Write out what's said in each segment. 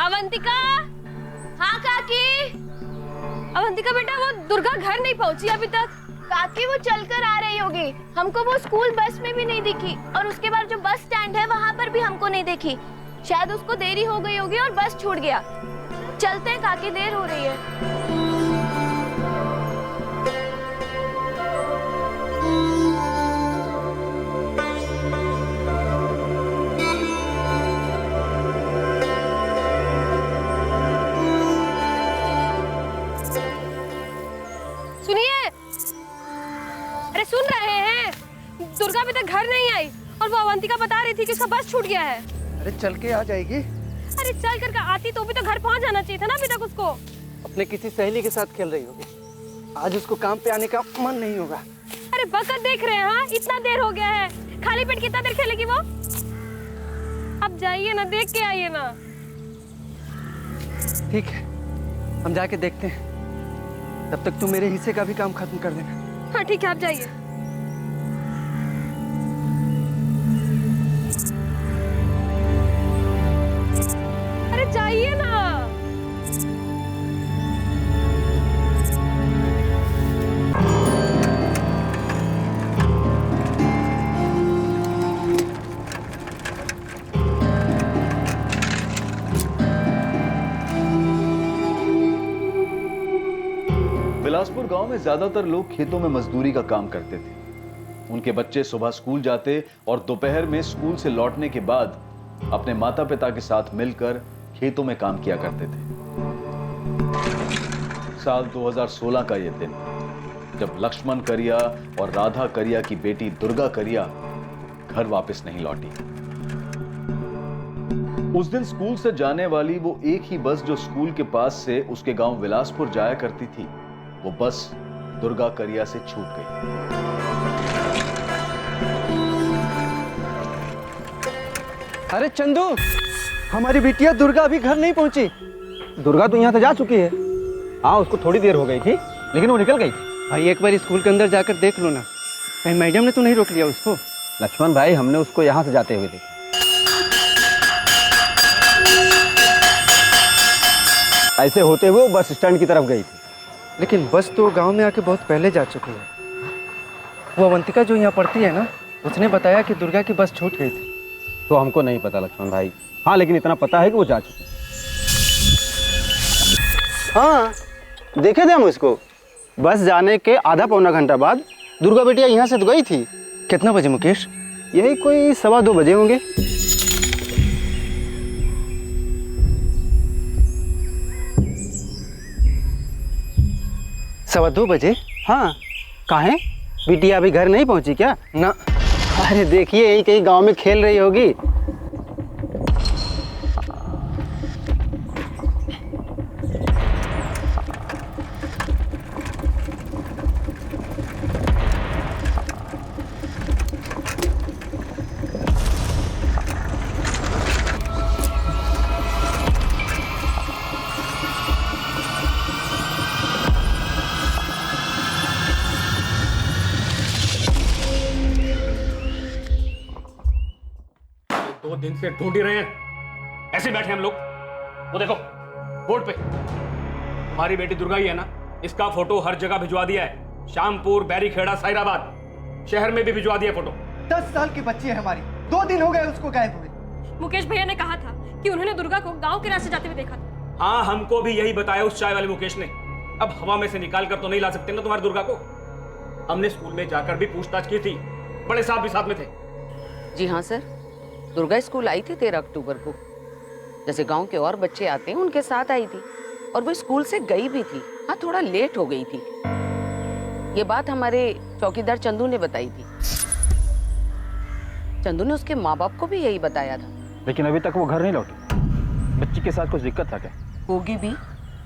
अवंतिका। हाँ काकी। अवंतिका बेटा, वो दुर्गा घर नहीं पहुंची अभी तक। काकी वो चलकर आ रही होगी, हमको वो स्कूल बस में भी नहीं दिखी, और उसके बाद जो बस स्टैंड है वहाँ पर भी हमको नहीं देखी। शायद उसको देरी हो गई होगी और बस छूट गया। चलते हैं काकी, देर हो रही है। सुन रहे हैं? दुर्गा अभी तक घर नहीं आई और वो अवंतिका बता रही थी कि उसका बस छूट गया है। अरे चल के आ जाएगी। अरे चल करके आती तो भी तो घर पहुंच जाना चाहिए था ना अभी तक उसको। अपने किसी सहेली के साथ खेल रही होगी, आज उसको काम पे आने का मन नहीं होगा। अरे वक्त देख रहे हैं, हाँ इतना देर हो गया है, खाली पेट कितना देर खेलेगी वो। अब जाइए ना, देख के आइए ना। ठीक है, हम जाके देखते हैं, तब तक तू मेरे हिस्से का भी काम खत्म कर देना। हाँ ठीक है, आप जाइए। अरे जाइए ना। बिलासपुर गांव में ज्यादातर लोग खेतों में मजदूरी का काम करते थे। उनके बच्चे सुबह स्कूल जाते और दोपहर में स्कूल से लौटने के बाद अपने माता पिता के साथ मिलकर खेतों में काम किया करते थे। साल 2016 का यह दिन, जब लक्ष्मण करिया और राधा करिया की बेटी दुर्गा करिया घर वापस नहीं लौटी। उस दिन स्कूल से जाने वाली वो एक ही बस जो स्कूल के पास से उसके गांव बिलासपुर जाया करती थी, वो बस दुर्गा करिया से छूट गई। अरे चंदू, हमारी बिटिया दुर्गा अभी घर नहीं पहुंची। दुर्गा तो यहाँ से जा चुकी है। हाँ, उसको थोड़ी देर हो गई थी, लेकिन वो निकल गई थी। भाई एक बार स्कूल के अंदर जाकर देख लो ना, कहीं मैडम ने तो नहीं रोक लिया उसको। लक्ष्मण भाई, हमने उसको यहाँ से जाते हुए देखा। ऐसे होते हुए वो बस स्टैंड की तरफ गई थी। लेकिन बस तो गांव में आके बहुत पहले जा चुकी है। वो अवंतिका जो यहाँ पढ़ती है ना, उसने बताया कि दुर्गा की बस छूट गई थी। तो हमको नहीं पता लक्ष्मण भाई। हाँ, लेकिन इतना पता है कि वो जा चुकी है। हाँ, देखे थे हम उसको। बस जाने के आधा पौना घंटा बाद दुर्गा बेटिया यहाँ से तो गई थी। कितना बजे मुकेश? यही कोई 2:15 बजे होंगे। सवा 2 बजे? हाँ, काहे? बिटिया अभी घर नहीं पहुंची क्या? ना। अरे देखिए, यही कहीं गांव में खेल रही होगी। दिन से ढूंढ ही रहे हैं, ऐसे बैठे हम लोग। वो देखो बोर्ड पे, हमारी बेटी दुर्गा ही है ना, इसका फोटो हर जगह भिजवा दिया है। शामपुर, बैरीखेड़ा, साइराबाद, शहर में भी भिजवा दिया फोटो। 10 साल की बच्ची है हमारी, 2 दिन हो गए उसको गायब हुए। मुकेश भैया ने कहा था कि उन्होंने दुर्गा को गांव के रास्ते जाते हुए देखा था। हाँ, हमको भी यही बताया उस चाय वाले मुकेश ने। अब हवा में से निकाल कर तो नहीं ला सकते ना तुम्हारी दुर्गा को। हमने स्कूल में जाकर भी पूछताछ की थी, बड़े साहब भी साथ में थे। जी हाँ सर, दुर्गा स्कूल आई थी 13 अक्टूबर को, जैसे गांव के और बच्चे आते हैं उनके साथ आई थी, और वो स्कूल से गई भी थी। हाँ, थोड़ा लेट हो गई थी। ये बात हमारे चौकीदार चंदू ने बताई थी। चंदू ने उसके माँ बाप को भी यही बताया था। लेकिन अभी तक वो घर नहीं लौटी। बच्ची के साथ कुछ दिक्कत था क्या? होगी भी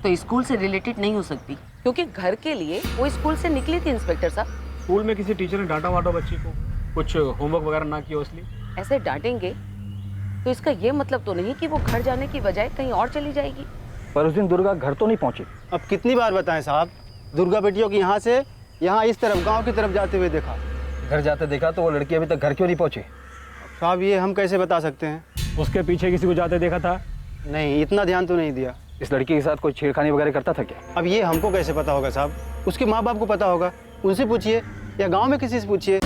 तो स्कूल से रिलेटेड नहीं हो सकती, क्योंकि घर के लिए वो स्कूल से निकली थी इंस्पेक्टर साहब। स्कूल में किसी टीचर ने डांटा वाटा बच्ची को, कुछ होमवर्क वगैरह ना किया इसलिए? ऐसे डांटेंगे तो इसका ये मतलब तो नहीं कि वो घर जाने की बजाय कहीं और चली जाएगी। पर उस दिन दुर्गा घर तो नहीं पहुंची। अब कितनी बार बताएं साहब, दुर्गा बेटियों की यहाँ से यहाँ इस तरफ गांव की तरफ जाते हुए देखा। घर जाते देखा तो वो लड़की अभी तक घर क्यों नहीं पहुंची? साहब ये हम कैसे बता सकते हैं? उसके पीछे किसी को जाते देखा था नहीं, इतना ध्यान तो नहीं दिया। इस लड़की के साथ कोई छेड़खानी वगैरह करता था क्या? अब ये हमको कैसे पता होगा साहब? उसके माँ बाप को पता होगा, उनसे पूछिए या गांव में किसी से पूछिए।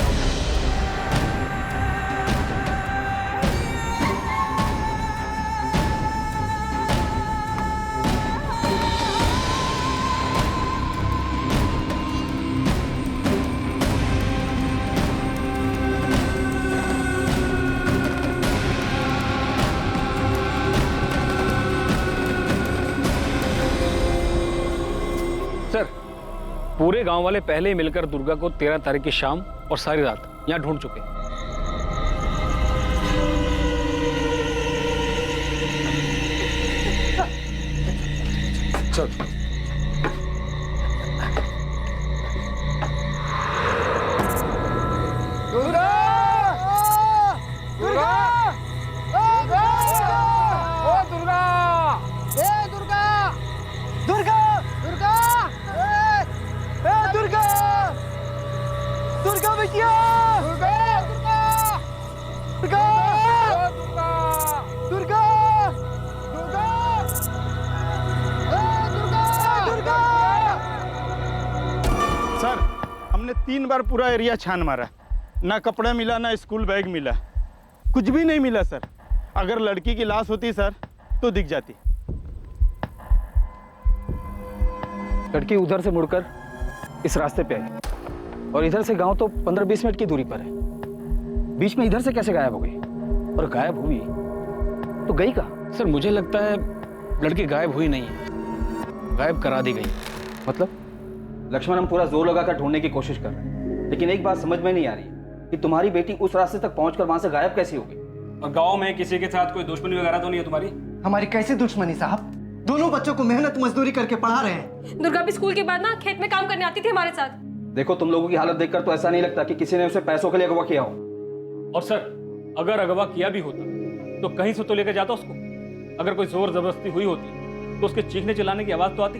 सर, पूरे गांव वाले पहले ही मिलकर दुर्गा को 13 तारीख की शाम और सारी रात यहां ढूंढ चुके हैं। चल। दुर्गा! दुर्गा! ओ दुर्गा! ए दुर्गा! दुर्गा! दुर्गा! ए दुर्गा! दुर्गा बिटिया! दुर्गा! दुर्गा! दुर्गा! दुर्गा! दुर्गा! दुर्गा! दुर्गा! सर, हमने 3 बार पूरा एरिया छान मारा, ना कपड़ा मिला ना स्कूल बैग मिला, कुछ भी नहीं मिला सर। अगर लड़की की लाश होती सर तो दिख जाती। लड़की उधर से मुड़कर इस रास्ते पे आई और इधर से गांव तो 15-20 मिनट की दूरी पर है। बीच में इधर से कैसे गायब हो गई? और गायब हुई तो गई कहाँ? सर, मुझे लगता है लड़की गायब हुई नहीं है, गायब करा दी गई। मतलब? लक्ष्मण, हम पूरा जोर लगाकर ढूंढने की कोशिश कर रहे हैं, लेकिन एक बात समझ में नहीं आ रही है कि तुम्हारी बेटी उस रास्ते तक पहुंचकर वहां से गायब कैसे हो गई? और गांव में किसी के साथ कोई दुश्मनी वगैरह तो नहीं है तुम्हारी? हमारी कैसे दुश्मनी साहब? दोनों बच्चों को मेहनत मजदूरी करके पढ़ा रहे हैं। दुर्गा भी स्कूल के बाद ना खेत में काम करने आती थी हमारे साथ। देखो, तुम लोगों की हालत देखकर तो ऐसा नहीं लगता कि किसी ने उसे पैसों के लिए अगवा किया हो। और सर, अगर अगवा किया भी होता तो कहीं से तो लेकर जाता उसको। अगर कोई जोर जबरदस्ती हुई होती तो उसके चीखने चिल्लाने की आवाज तो आती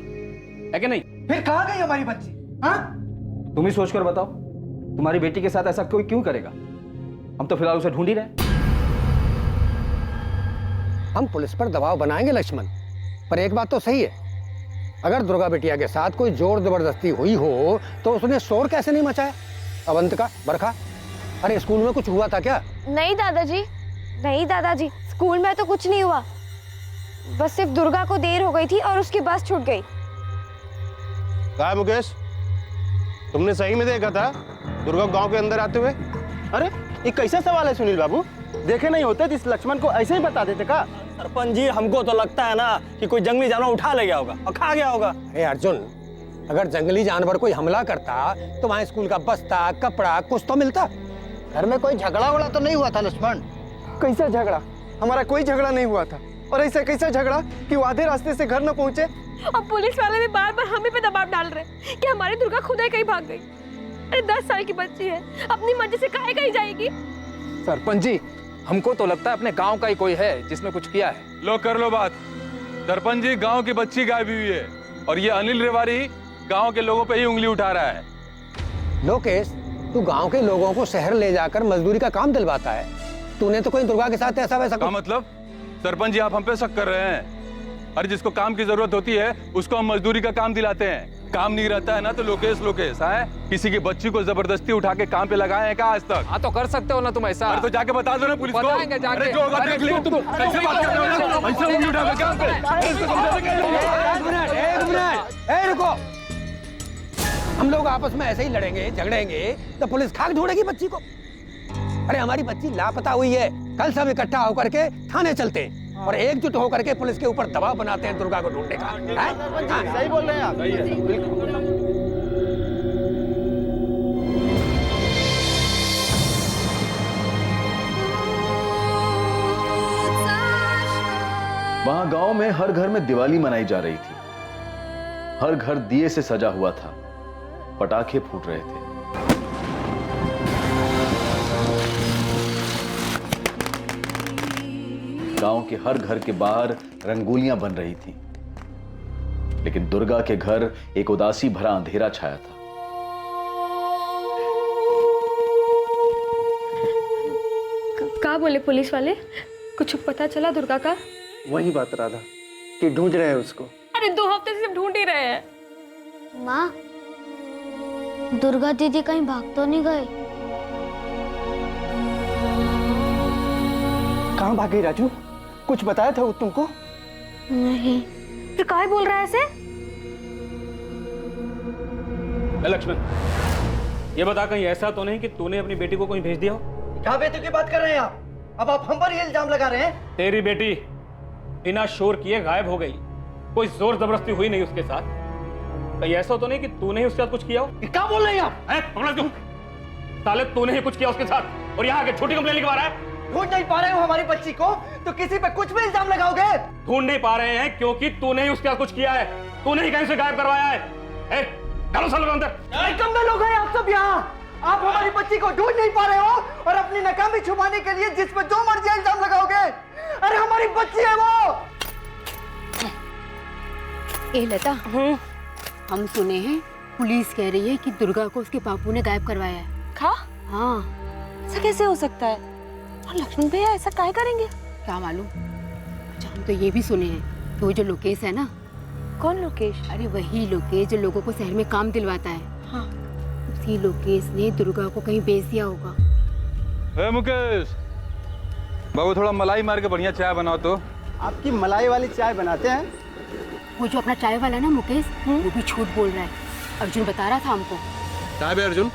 है कि नहीं? फिर कहाँ गई हमारी बच्ची? हाँ? तुम ही सोचकर बताओ, तुम्हारी बेटी के साथ ऐसा कोई क्यों करेगा? हम तो फिलहाल उसे ढूंढ ही रहे हैं। हम पुलिस पर दबाव बनाएंगे लक्ष्मण, पर एक बात तो सही है, अगर दुर्गा बिटिया के साथ कोई जोर जबरदस्ती हुई हो तो उसने शोर कैसे नहीं मचाया? अवंतिका, बरखा, अरे स्कूल में कुछ हुआ था क्या? नहीं दादाजी, नहीं दादाजी, स्कूल में तो कुछ नहीं हुआ, बस सिर्फ दुर्गा को देर हो गई थी और उसकी बस छूट गई। कहा मुकेश, तुमने सही में देखा था दुर्गा गांव के अंदर आते हुए? अरे ये कैसा सवाल है सुनील बाबू? देखे नहीं होते तो इस लक्ष्मण को ऐसे ही बता देते का? सरपंच जी, हमको तो लगता है ना कि कोई जंगली जानवर उठा ले गया होगा और खा गया होगा। अरे अर्जुन, अगर जंगली जानवर कोई हमला करता तो वहाँ स्कूल का बस्ता, कपड़ा कुछ तो मिलता। घर में कोई झगड़ा वगड़ा तो नहीं हुआ था लक्ष्मण? कैसा झगड़ा? हमारा कोई झगड़ा नहीं हुआ था। और ऐसा कैसा झगड़ा कि वो आधे रास्ते से घर न पहुंचे? और पुलिस वाले भी बार बार हमें पे दबाव डाल रहे हैं कि हमारी दुर्गा खुद ही कहीं भाग गई। अरे 10 साल की बच्ची है, अपनी मर्जी से काहे कहीं जाएगी? सरपंच जी, हमको तो लगता है अपने गांव का ही कोई है जिसने कुछ किया है। लो कर लो बात। सरपंच जी, गांव की बच्ची गायब हुई है और ये अनिल रेवारी गांव के लोगों पे ही उंगली उठा रहा है। लोकेश, तू गांव के लोगों को शहर ले जाकर मजदूरी का काम दिलवाता है, तूने तो कोई दुर्गा के साथ ऐसा वैसा क्या मतलब? सरपंच जी, आप हम पे शक कर रहे हैं? अरे जिसको काम की जरूरत होती है उसको हम मजदूरी का काम दिलाते हैं। काम नहीं रहता है ना तो लोकेश लोकेश है। किसी की बच्ची को जबरदस्ती उठा के काम पे लगाए हैं क्या आज तक? हाँ तो कर सकते हो ना तुम ऐसा। अरे तो जाके बता दो ना पुलिस को। बताएंगे जाके। अरे जो होगा देख लेंगे। तुम कैसे बात कर रहे हो? ऐसे उंगली उठा के काम पे? एक मिनट, ए रुको। हम लोग आपस में ऐसे ही लड़ेंगे झगड़ेंगे तो पुलिस खाक ढूंढेगी बच्ची को। अरे हमारी बच्ची लापता हुई है, कल सब इकट्ठा होकर के थाने चलते हैं और एकजुट होकर के पुलिस के ऊपर दबाव बनाते हैं दुर्गा को ढूंढने का। सही बोल रहे हैं आप। वहां गांव में हर घर में दिवाली मनाई जा रही थी। हर घर दिए से सजा हुआ था, पटाखे फूट रहे थे। गांव के हर घर के बाहर रंगोलियां बन रही थी, लेकिन दुर्गा के घर एक उदासी भरा अंधेरा छाया था। क्या बोले पुलिस वाले? कुछ पता चला दुर्गा का? वही बात राधा कि ढूंढ रहे हैं उसको। अरे 2 हफ्ते से ढूंढ ही रहे हैं। माँ, दुर्गा दीदी कहीं भाग तो नहीं गए? कहाँ भाग गई राजू? कुछ बताया था वो तुमको? नहीं। फिर काहे बोल रहा है ऐसे? लक्ष्मण, ये बता कहीं ऐसा तो नहीं कि तूने अपनी बेटी को कहीं भेज दिया हो? क्या बेटी की बात कर रहे हैं आप? अब आप हम पर ही इल्जाम लगा रहे हैं। तेरी बेटी बिना शोर किए गायब हो गई, कोई जोर जबरदस्ती हुई नहीं उसके साथ। कहीं ऐसा तो नहीं कि तूने ही उसके साथ कुछ किया हो? क्या बोल रहे हैं आप? पकड़ा क्यों? साले तूने ही कुछ किया उसके साथ और यहाँ आके छोटी कंप्लेन लिखवा रहा है। ढूंढ नहीं पा रहे हो हमारी बच्ची को तो किसी पे कुछ भी इल्जाम लगाओगे? ढूंढ नहीं पा रहे हैं क्योंकि तूने ही उसके साथ कुछ किया है, तूने ही कहीं से गायब करवाया है। डालो सालों अंदर। कम लोग हैं आप सब यहाँ। आप हमारी बच्ची को ढूंढ नहीं पा रहे हो और अपनी नाकामी छुपाने के लिए जिस पर जो मर्जी इल्जाम लगाओगे। अरे हमारी बच्ची है वो। ए लता, हम सुने हैं पुलिस कह रही है कि दुर्गा को उसके बापू ने गायब करवाया है। हाँ। ऐसा कैसे हो सकता है? और लक्ष्मण भैया ऐसा काहे करेंगे? क्या मालूम। अच्छा, हम तो ये भी सुने हैं कि वो जो लोकेश है ना। कौन लोकेश? अरे वही लोकेश जो लोगों को शहर में काम दिलवाता है। हाँ। उसी लोकेश ने दुर्गा को कहीं बेच दिया होगा। मुकेश बाबू, थोड़ा मलाई मार के बढ़िया चाय बनाओ तो। आपकी मलाई वाली चाय बनाते हैं। वो जो अपना चाय वाला ना मुकेश, वो भी झूठ बोल रहा है। अर्जुन बता रहा था हमको। साहब अर्जुन,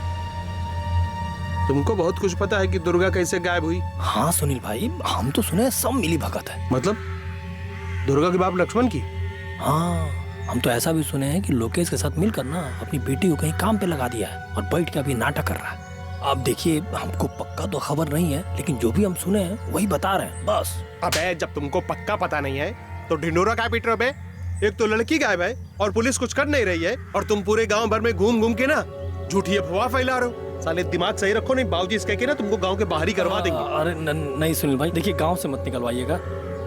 तुमको बहुत कुछ पता है कि दुर्गा कैसे गायब हुई? हाँ सुनील भाई, हम तो सुने सब मिली भगत है। मतलब दुर्गा के बाप लक्ष्मण की? हाँ, हम तो ऐसा भी सुने हैं कि लोकेश के साथ मिलकर ना अपनी बेटी को कहीं काम पे लगा दिया है और बैठ के अभी नाटक कर रहा है। अब देखिए, हमको पक्का तो खबर नहीं है, लेकिन जो भी हम सुने हैं वही बता रहे हैं बस। अबे जब तुमको पक्का पता नहीं है तो ढिंडोरा क्या पीट रहे हो? एक तो लड़की गायब है और पुलिस कुछ कर नहीं रही है और तुम पूरे गांव भर में घूम घूम के ना झूठी अफवाह फैला रहे हो। साले दिमाग सही रखो, नहीं बाबूजी इसके के ना तुमको गांव के बाहर ही करवा देंगे। अरे नहीं सुनील भाई, देखिए गांव से मत निकलवाइएगा,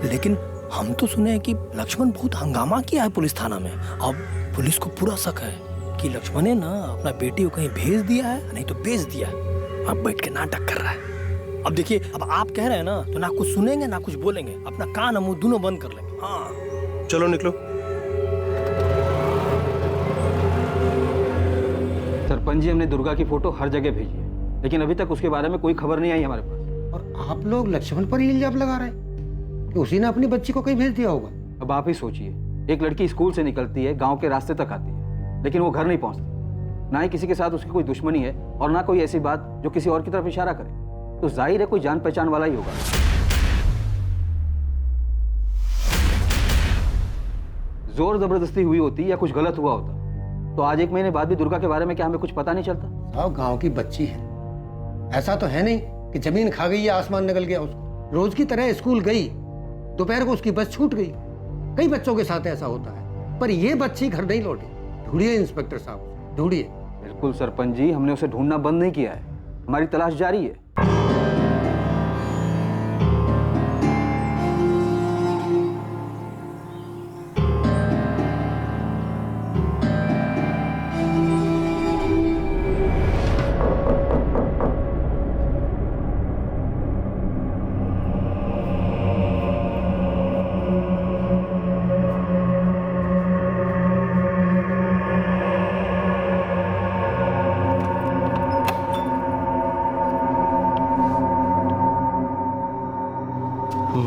लेकिन हम तो सुने हैं कि लक्ष्मण बहुत हंगामा किया है पुलिस थाना में। अब पुलिस को पूरा शक है कि लक्ष्मण ने ना अपना बेटी को कहीं भेज दिया है, नहीं तो बेच दिया है। अब बैठ के नाटक कर रहा है। अब देखिए, अब आप कह रहे हैं ना तो ना कुछ सुनेंगे ना कुछ बोलेंगे, अपना कान मुंह दोनों बंद कर लेंगे। हाँ चलो निकलो। सरपंच जी, हमने दुर्गा की फोटो हर जगह भेजी है, लेकिन अभी तक उसके बारे में कोई खबर नहीं आई हमारे पास। और आप लोग लक्ष्मण पर ही इल्जाम लगा रहे हैं कि उसी ने अपनी बच्ची को कहीं भेज दिया होगा। अब आप ही सोचिए, एक लड़की स्कूल से निकलती है, गांव के रास्ते तक आती है, लेकिन वो घर नहीं पहुंचती। ना ही किसी के साथ उसकी कोई दुश्मनी है और ना कोई ऐसी बात जो किसी और की तरफ इशारा करे, तो जाहिर है कोई जान पहचान वाला ही होगा। जोर जबरदस्ती हुई होती या कुछ गलत हुआ होता तो आज 1 महीने बाद भी दुर्गा के बारे में क्या हमें कुछ पता नहीं चलता? साहब, गांव की बच्ची है, ऐसा तो है नहीं कि जमीन खा गई या आसमान निकल गया उसको। रोज की तरह स्कूल गई, दोपहर को उसकी बस छूट गई। कई बच्चों के साथ ऐसा होता है, पर ये बच्ची घर नहीं लौटी। ढूंढिए इंस्पेक्टर साहब, ढूंढिए। बिल्कुल सरपंच जी, हमने उसे ढूंढना बंद नहीं किया है, हमारी तलाश जारी है।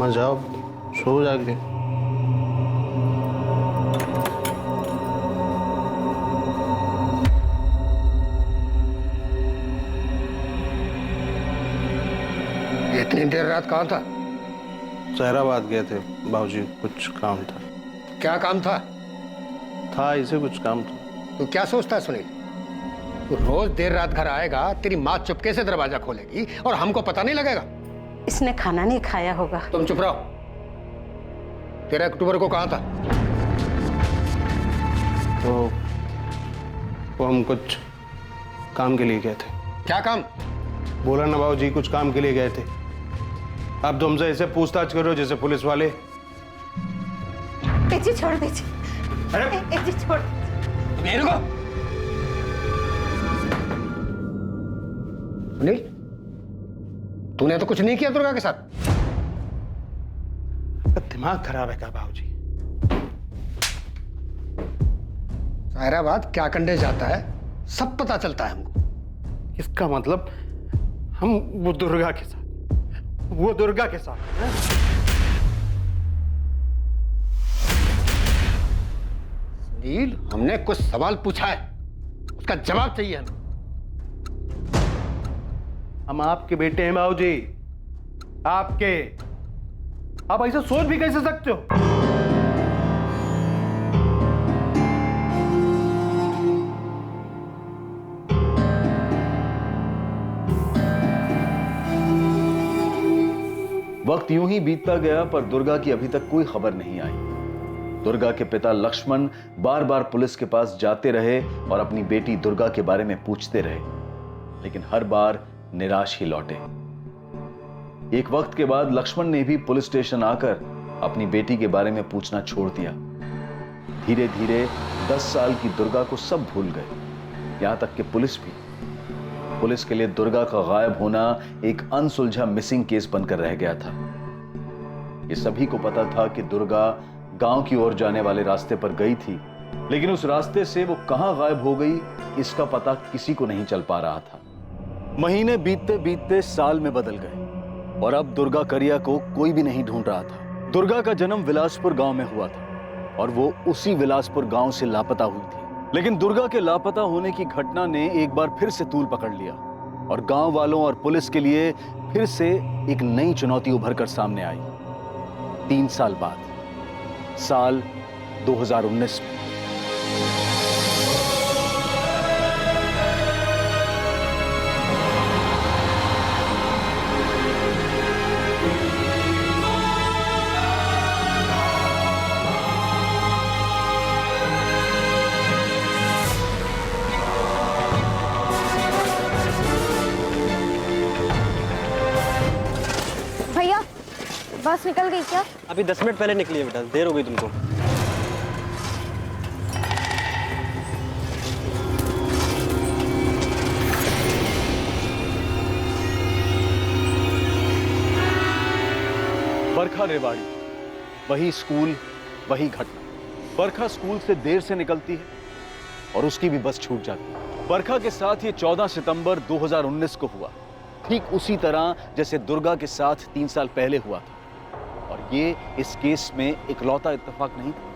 जाओ सो जाके। इतनी देर रात कहाँ था? सहराबाद गए थे बाबूजी, कुछ काम था। क्या काम था? इसे कुछ काम था। तो क्या सोचता है सुनील? तू रोज देर रात घर आएगा, तेरी माँ चुपके से दरवाजा खोलेगी और हमको पता नहीं लगेगा। इसने खाना नहीं खाया होगा। तुम चुप रहो। 13 अक्टूबर को कहाँ था? वो हम कुछ काम के लिए गए थे। क्या काम? बोला ना बाबूजी, कुछ काम के लिए गए थे। आप तो हमसे ऐसे पूछताछ कर रहे हो जैसे पुलिस वाले। जी छोड़ दीजिए। अरे जी छोड़ दीजिए। रुको। सुनील, तूने तो कुछ नहीं किया दुर्गा के साथ? दिमाग खराब है का बाबूजी? सायराबाद क्या करने जाता है सब पता चलता है हमको। इसका मतलब हम वो दुर्गा के साथ हैं? सुनील, हमने कुछ सवाल पूछा है, उसका जवाब चाहिए हमें। हम आपके बेटे हैं बाबूजी, आपके। आप ऐसा सोच भी कैसे सकते हो? वक्त यूं ही बीतता गया, पर दुर्गा की अभी तक कोई खबर नहीं आई। दुर्गा के पिता लक्ष्मण बार बार पुलिस के पास जाते रहे और अपनी बेटी दुर्गा के बारे में पूछते रहे, लेकिन हर बार निराश ही लौटे। एक वक्त के बाद लक्ष्मण ने भी पुलिस स्टेशन आकर अपनी बेटी के बारे में पूछना छोड़ दिया। धीरे धीरे 10 साल की दुर्गा को सब भूल गए, यहां तक कि पुलिस भी। पुलिस के लिए दुर्गा का गायब होना एक अनसुलझा मिसिंग केस बनकर रह गया था। ये सभी को पता था कि दुर्गा गांव की ओर जाने वाले रास्ते पर गई थी, लेकिन उस रास्ते से वो कहां गायब हो गई इसका पता किसी को नहीं चल पा रहा था। महीने बीतते बीतते साल में बदल गए और अब दुर्गा करिया को कोई भी नहीं ढूंढ रहा था। दुर्गा का जन्म विलासपुर गांव में हुआ था और वो उसी विलासपुर गांव से लापता हुई थी। लेकिन दुर्गा के लापता होने की घटना ने एक बार फिर से तूल पकड़ लिया और गांव वालों और पुलिस के लिए फिर से एक नई चुनौती उभर कर सामने आई। 3 साल बाद, साल 2019 में। भैया, बस निकल गई क्या? अभी 10 मिनट पहले निकली है बेटा, देर हो गई तुमको। बरखा रेवाड़ी, वही स्कूल, वही घटना। बरखा स्कूल से देर से निकलती है और उसकी भी बस छूट जाती है। बरखा के साथ ये 14 सितंबर 2019 को हुआ, ठीक उसी तरह जैसे दुर्गा के साथ 3 साल पहले हुआ था। और ये इस केस में इकलौता इत्तेफाक नहीं था।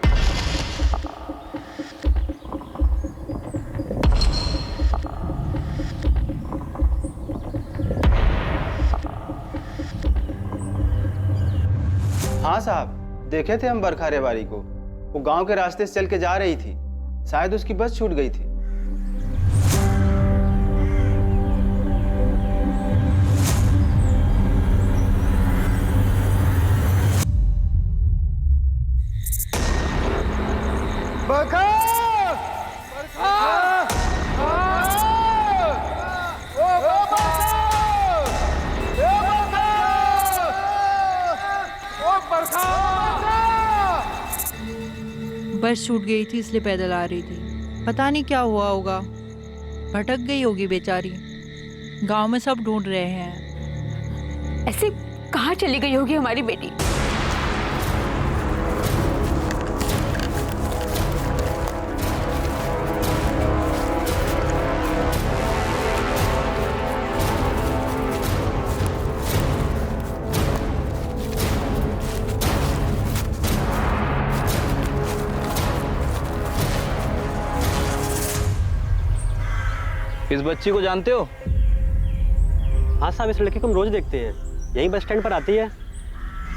हाँ साहब, देखे थे हम बरखा रेवाड़ी को। वो गांव के रास्ते से चल के जा रही थी, शायद उसकी बस छूट गई थी। बस छूट गई थी इसलिए पैदल आ रही थी। पता नहीं क्या हुआ होगा, भटक गई होगी बेचारी। गांव में सब ढूंढ रहे हैं। ऐसे कहाँ चली गई होगी हमारी बेटी? इस बच्ची को जानते हो? हाँ साहब, इस लड़की को हम रोज देखते हैं, यही बस स्टैंड पर आती है।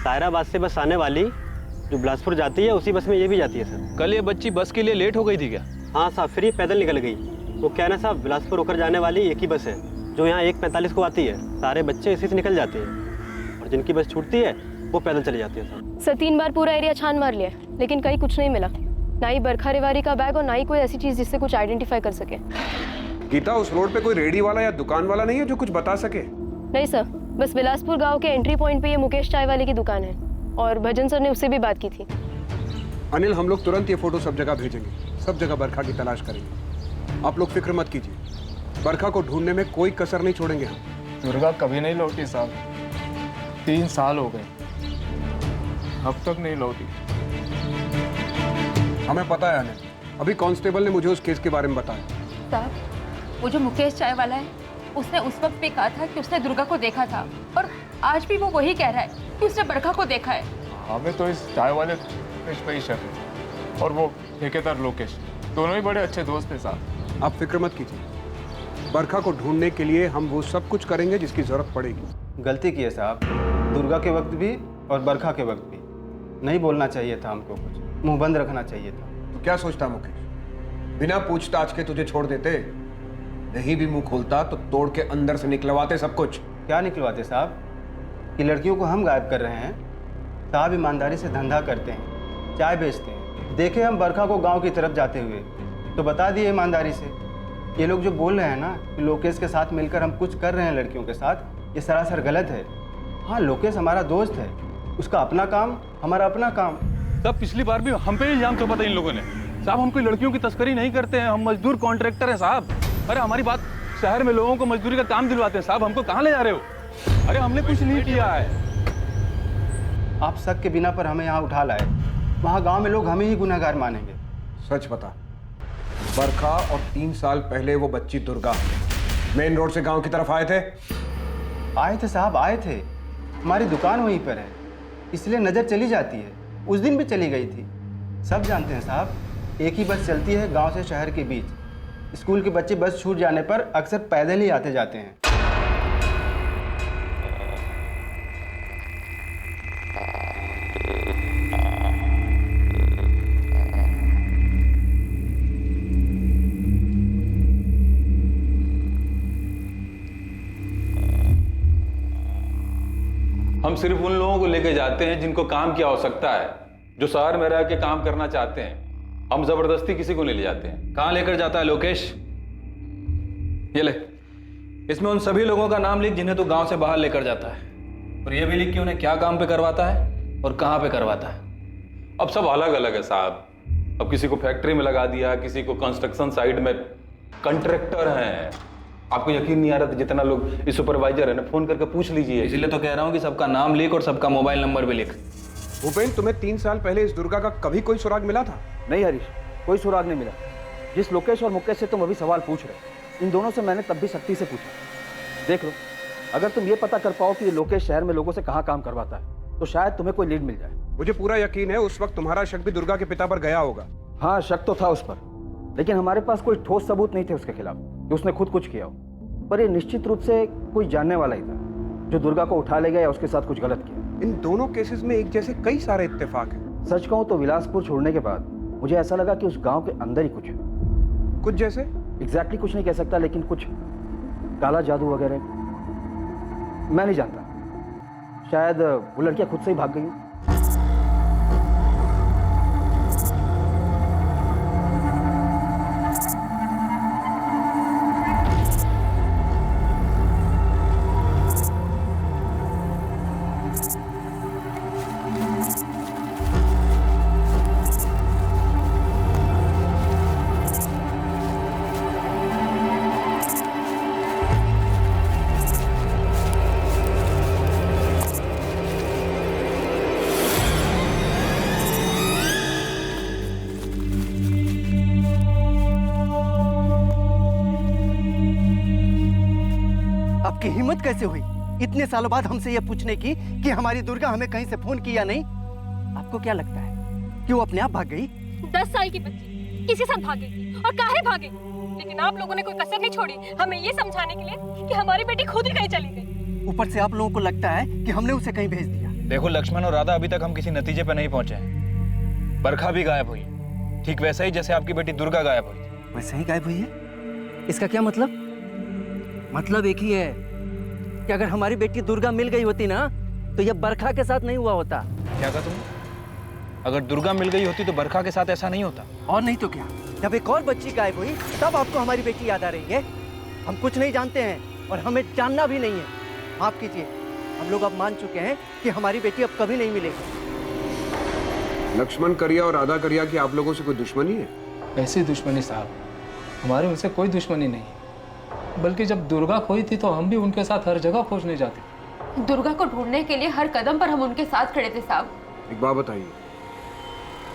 सायराबाद से बस आने वाली जो बिलासपुर जाती है उसी बस में ये भी जाती है सर। कल ये बच्ची बस के लिए लेट हो गई थी क्या? हाँ साहब, फिर ये पैदल निकल गई। वो क्या है ना साहब, बिलासपुर होकर जाने वाली एक ही बस है जो यहाँ 1:45 को आती है। सारे बच्चे इसी से निकल जाते हैं और जिनकी बस छूटती है वो पैदल चले जाती है सर। सर 3 बार पूरा एरिया छान मार लिया, लेकिन कहीं कुछ नहीं मिला। ना ही बरखा रेवाड़ी का बैग और ना ही कोई ऐसी चीज जिससे कुछ आइडेंटिफाई कर सके। गीता, उस रोड पे कोई रेडी वाला या दुकान वाला नहीं है जो कुछ बता सके? नहीं सर, बस बिलासपुर गांव के एंट्री पॉइंट पे ये मुकेश चाय वाले की दुकान है और भजन सर ने उससे भी बात की थी। अनिल, हम लोग तुरंत ये फोटो सब जगह भेजेंगे, सब जगह बरखा की तलाश करेंगे। आप लोग फिक्र मत कीजिए, बरखा को ढूंढने में कोई कसर नहीं छोड़ेंगे हम। दुर्गा कभी नहीं लौटी साहब, 3 साल हो गए। अब तक नहीं लौटी। हमें पता है अनिल, अभी कांस्टेबल ने मुझे उस केस के बारे में बताया। साहब, वो जो मुकेश चाय वाला है, उसने उस वक्त भी कहा था कि उसने दुर्गा को देखा था, और आज भी वो वही कह रहा है कि उसने बरखा को देखा है। हमें तो इस चाय वाले पे ही शक है, और वो ठेकेदार लोकेश, दोनों ही बड़े अच्छे दोस्त थे साहब। आप फिक्र मत कीजिए, बरखा को ढूंढने के लिए हम वो सब कुछ करेंगे जिसकी जरूरत पड़ेगी। गलती की है साहब, दुर्गा के वक्त भी और बरखा के वक्त भी। नहीं बोलना चाहिए था हमको, कुछ मुंह बंद रखना चाहिए था। तो क्या सोचता मुकेश, बिना पूछताछ के तुझे छोड़ देते? नहीं भी मुंह खोलता तो तोड़ के अंदर से निकलवाते सब कुछ। क्या निकलवाते साहब? कि लड़कियों को हम गायब कर रहे हैं? साहब ईमानदारी से धंधा करते हैं, चाय बेचते हैं। देखे हम बरखा को गांव की तरफ जाते हुए तो बता दिए ईमानदारी से। ये लोग जो बोल रहे हैं ना कि लोकेश के साथ मिलकर हम कुछ कर रहे हैं लड़कियों के साथ, ये सरासर गलत है। हाँ, लोकेश हमारा दोस्त है, उसका अपना काम, हमारा अपना काम। तब पिछली बार भी हम पे इल्जाम थोपा था इन लोगों ने। साहब, हम कोई लड़कियों की तस्करी नहीं करते हैं, हम मजदूर कॉन्ट्रैक्टर हैं साहब। अरे हमारी बात, शहर में लोगों को मजदूरी का काम दिलवाते हैं साहब, हमको कहाँ ले जा रहे हो? अरे हमने कुछ नहीं किया है। आप शक के बिना पर हमें यहाँ उठा लाए, वहाँ गांव में लोग हमें ही गुनहगार मानेंगे। सच बता, बरखा और 3 साल पहले वो बच्ची दुर्गा मेन रोड से गांव की तरफ आए थे? आए थे साहब, आए थे। हमारी दुकान वहीं पर है, इसलिए नज़र चली जाती है। उस दिन भी चली गई थी। सब जानते हैं साहब, एक ही बस चलती है गांव से शहर के बीच। स्कूल के बच्चे बस छूट जाने पर अक्सर पैदल ही आते जाते हैं। हम सिर्फ उन लोगों को लेके जाते हैं जिनको काम की आवश्यकता है, जो शहर में रह के काम करना चाहते हैं। हम जबरदस्ती किसी को नहीं ले जाते हैं। कहाँ लेकर जाता है लोकेश? ये ले, इसमें उन सभी लोगों का नाम लिख जिन्हें तू गांव से बाहर लेकर जाता है, और ये भी लिख कि उन्हें क्या काम पे करवाता है और कहाँ पे करवाता है। अब सब अलग अलग है साहब। अब किसी को फैक्ट्री में लगा दिया, किसी को कंस्ट्रक्शन साइट में कॉन्ट्रैक्टर हैं। आपको यकीन नहीं आ रहा था जितना लोग इस सुपरवाइजर है ना, फोन करके पूछ लीजिए। इसलिए तो कह रहा हूँ कि सबका नाम लिख और सबका मोबाइल नंबर भी लिख। भूपेन, तुम्हें 3 साल पहले इस दुर्गा का कभी कोई सुराग मिला था? नहीं हरीश, कोई सुराग नहीं मिला। जिस लोकेश और मुकेश से तुम अभी सवाल पूछ रहे, इन दोनों से मैंने तब भी सख्ती से पूछा। देख लो, अगर तुम ये पता कर पाओ कि ये लोकेश शहर में लोगों से कहाँ काम करवाता है तो शायद तुम्हें कोई लीड मिल जाए। मुझे पूरा यकीन है उस वक्त तुम्हारा शक भी दुर्गा के पिता पर गया होगा। हाँ, शक तो था उस पर, लेकिन हमारे पास कोई ठोस सबूत नहीं थे उसके खिलाफ कि उसने खुद कुछ किया हो। पर ये निश्चित रूप से कोई जानने वाला ही था जो दुर्गा को उठा ले गया या उसके साथ कुछ गलत किया। इन दोनों केसेस में एक जैसे कई सारे इत्तेफाक हैं। सच कहूँ तो विलासपुर छोड़ने के बाद मुझे ऐसा लगा कि उस गांव के अंदर ही कुछ है। कुछ जैसे? एग्जैक्टली कुछ नहीं कह सकता, लेकिन कुछ काला जादू वगैरह मैं नहीं जानता। शायद वो लड़कियां खुद से ही भाग गई। आपकी हिम्मत कैसे हुई इतने सालों बाद हमसे यह पूछने की कि हमारी दुर्गा हमें कहीं से फोन किया नहीं? आपको क्या लगता है कि वो अपने आप भाग गई? 10 साल की बच्ची किसी साथ भागेगी और काहे भागेगी, लेकिन आप लोगों ने कोई कसर नहीं छोड़ी हमें ये समझाने के लिए कि हमारी बेटी खुद ही कहीं चली गई। ऊपर से आप लोगों को लगता है कि हमने उसे कहीं भेज दिया। देखो लक्ष्मण और राधा, अभी तक हम किसी नतीजे पर नहीं पहुंचे हैं। बरखा भी गायब हुई, ठीक वैसा ही जैसे आपकी बेटी दुर्गा गायब हुई। वैसे ही गायब हुई है? इसका क्या मतलब? मतलब एक ही है कि अगर हमारी बेटी दुर्गा मिल गई होती ना तो यह बरखा के साथ नहीं हुआ होता। क्या कहा तुमने? अगर दुर्गा मिल गई होती तो बरखा के साथ ऐसा नहीं होता। और नहीं तो क्या, जब एक और बच्ची गायब हुई तब आपको हमारी बेटी याद आ रही है। हम कुछ नहीं जानते हैं और हमें जानना भी नहीं है। माफ कीजिए, हम लोग अब मान चुके हैं कि हमारी बेटी अब कभी नहीं मिलेगी। लक्ष्मण करिया और राधा करिया की आप लोगों से कोई दुश्मनी है? ऐसी दुश्मनी साहब, हमारी उनसे कोई दुश्मनी नहीं, बल्कि जब दुर्गा खोई थी तो हम भी उनके साथ हर जगह खोजने जाते। दुर्गा को ढूंढने के लिए हर कदम पर हम उनके साथ खड़े थे साहब। एक बात बताइए,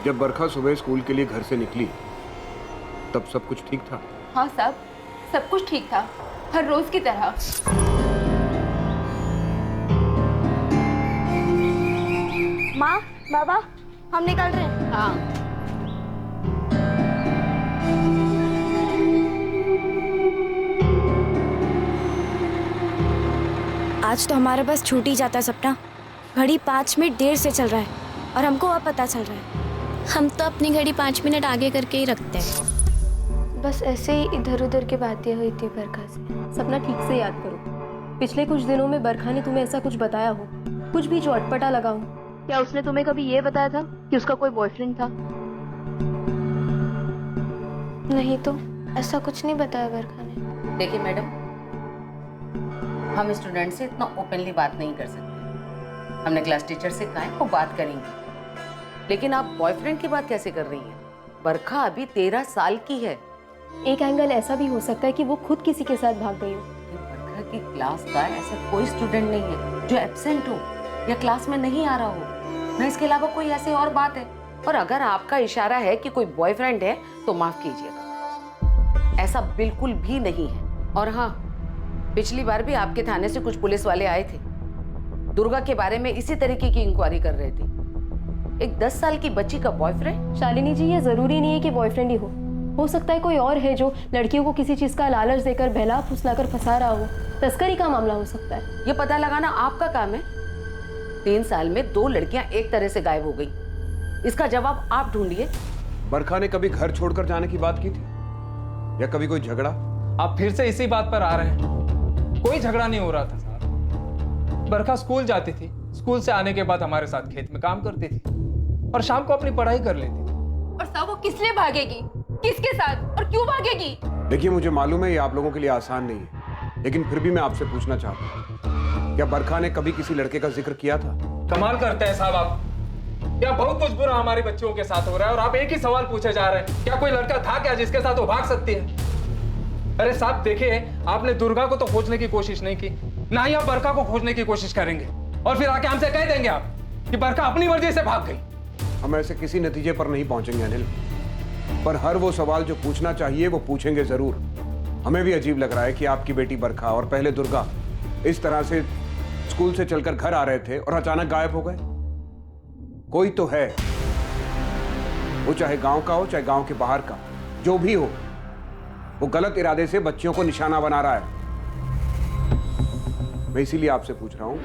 जब बरखा सुबह स्कूल के लिए घर से निकली तब सब कुछ ठीक था? हाँ साहब, सब कुछ ठीक था, हर रोज की तरह। माँ, बाबा, हम निकल रहे हैं। हाँ। आज तो हमारा बस छूट ही जाता है सपना। घड़ी 5 मिनट देर से चल रहा है और हमको अब पता चल रहा है। हम तो अपनी घड़ी 5 मिनट आगे करके ही रखते हैं। बस ऐसे ही इधर उधर की बातें हुई थी बरखा से। सपना ठीक से याद करो, पिछले कुछ दिनों में बरखा ने तुम्हें ऐसा कुछ बताया हो, कुछ भी जो अटपटा लगा हो? क्या उसने तुम्हें कभी ये बताया था कि उसका कोई बॉयफ्रेंड था? नहीं तो, ऐसा कुछ नहीं बताया बरखा ने। देखिए मैडम, हम स्टूडेंट से इतना ओपनली बात नहीं कर सकते। हमने क्लास टीचर से कहा है वो बात करेंगे, लेकिन आप बॉयफ्रेंड की बात कैसे कर रही हैं? बरखा अभी 13 साल की है। एक एंगल ऐसा भी हो सकता है कि वो खुद किसी के साथ भाग गई हो। बरखा की क्लास का ऐसा कोई स्टूडेंट नहीं है जो एब्सेंट हो या क्लास में नहीं आ रहा हो, ना इसके अलावा कोई ऐसी और बात है। और अगर आपका इशारा है कि कोई बॉयफ्रेंड है तो माफ कीजिएगा, ऐसा बिल्कुल भी नहीं है। और हाँ, पिछली बार भी आपके थाने से कुछ पुलिस वाले आए थे, दुर्गा के बारे में इसी तरीके की इंक्वायरी कर रहे थे। एक 10 साल की बच्ची का बॉयफ्रेंड? शालिनी जी, ये जरूरी नहीं है कि बॉयफ्रेंड ही हो सकता है कोई और है जो लड़कियों को किसी चीज का लालच देकर बहला फुसलाकर फंसा रहा हो। तस्करी का मामला हो सकता है। ये पता लगाना आपका काम है। 3 साल में 2 लड़कियां एक तरह से गायब हो गई, इसका जवाब आप ढूंढिए। बरखा ने कभी घर छोड़कर जाने की बात की थी या कभी कोई झगड़ा? आप फिर से इसी बात पर आ रहे हैं। कोई झगड़ा नहीं हो रहा था साहब। बरखा स्कूल जाती थी, स्कूल से आने के बाद हमारे साथ खेत में काम करती थी और शाम को अपनी पढ़ाई कर लेती थी। और साहब, वो किस लिए भागेगी, किसके साथ और क्यों भागेगी? देखिए, मुझे मालूम है ये आप लोगों के लिए आसान नहीं है, लेकिन फिर भी मैं आपसे पूछना चाहता हूँ, क्या बरखा ने कभी किसी लड़के का जिक्र किया था? कमाल करते हैं साहब आप। क्या बहुत कुछ बुरा हमारे बच्चों के साथ हो रहा है और आप एक ही सवाल पूछे जा रहे हैं, क्या कोई लड़का था क्या जिसके साथ वो भाग सकती है? अरे साहब देखिए, आपने दुर्गा को तो खोजने की कोशिश नहीं की, ना ही आप बरखा को खोजने की कोशिश करेंगे, और फिर आके हमसे कह देंगे आप कि बरखा अपनी मर्जी से भाग गई। हम ऐसे किसी नतीजे पर नहीं पहुंचेंगे अनिल, पर हर वो सवाल जो पूछना चाहिए वो पूछेंगे जरूर। हमें भी अजीब लग रहा है कि आपकी बेटी बरखा और पहले दुर्गा इस तरह से स्कूल से चलकर घर आ रहे थे और अचानक गायब हो गए। कोई तो है, वो चाहे गांव का हो चाहे गांव के बाहर का, जो भी हो, वो गलत इरादे से बच्चियों को निशाना बना रहा है। मैं इसीलिए आपसे पूछ रहा हूं,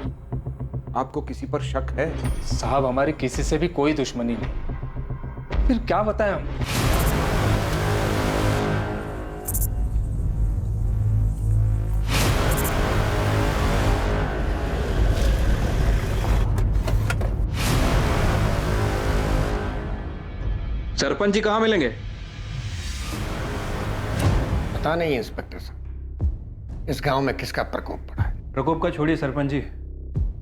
आपको किसी पर शक है? साहब हमारी किसी से भी कोई दुश्मनी नहीं, फिर क्या बताएं हम? सरपंच जी कहाँ मिलेंगे? पता नहीं इंस्पेक्टर साहब, इस गांव में किसका प्रकोप पड़ा है। प्रकोप का छोड़िए सरपंच जी,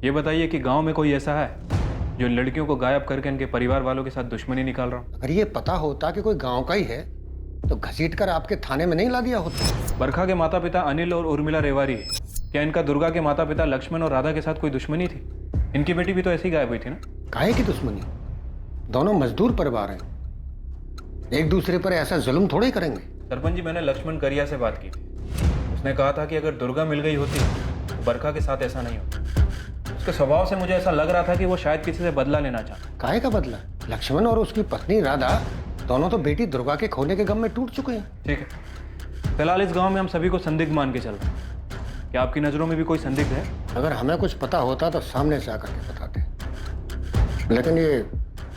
ये बताइए कि गांव में कोई ऐसा है जो लड़कियों को गायब करके इनके परिवार वालों के साथ दुश्मनी निकाल रहा हो? अगर ये पता होता कि कोई गांव का ही है तो घसीट कर आपके थाने में नहीं ला दिया होता। बरखा के माता पिता अनिल और उर्मिला रेवारी है, क्या इनका दुर्गा के माता पिता लक्ष्मण और राधा के साथ कोई दुश्मनी थी? इनकी बेटी भी तो ऐसी गायब हुई थी ना। काहे की दुश्मनी? दोनों मजदूर परिवार हैं, एक दूसरे पर ऐसा जुल्म थोड़े ही करेंगे। सरपंच जी, मैंने लक्ष्मण करिया से बात की थी, उसने कहा था कि अगर दुर्गा मिल गई होती तो बरखा के साथ ऐसा नहीं होता। उसके स्वभाव से मुझे ऐसा लग रहा था कि वो शायद किसी से बदला लेना चाहता। काहे का बदला? लक्ष्मण और उसकी पत्नी राधा दोनों तो बेटी दुर्गा के खोने के गम में टूट चुके हैं। ठीक है, फिलहाल इस गांव में हम सभी को संदिग्ध मान के चल रहे हैं। क्या आपकी नजरों में भी कोई संदिग्ध है? अगर हमें कुछ पता होता तो सामने से आकर के बताते, लेकिन ये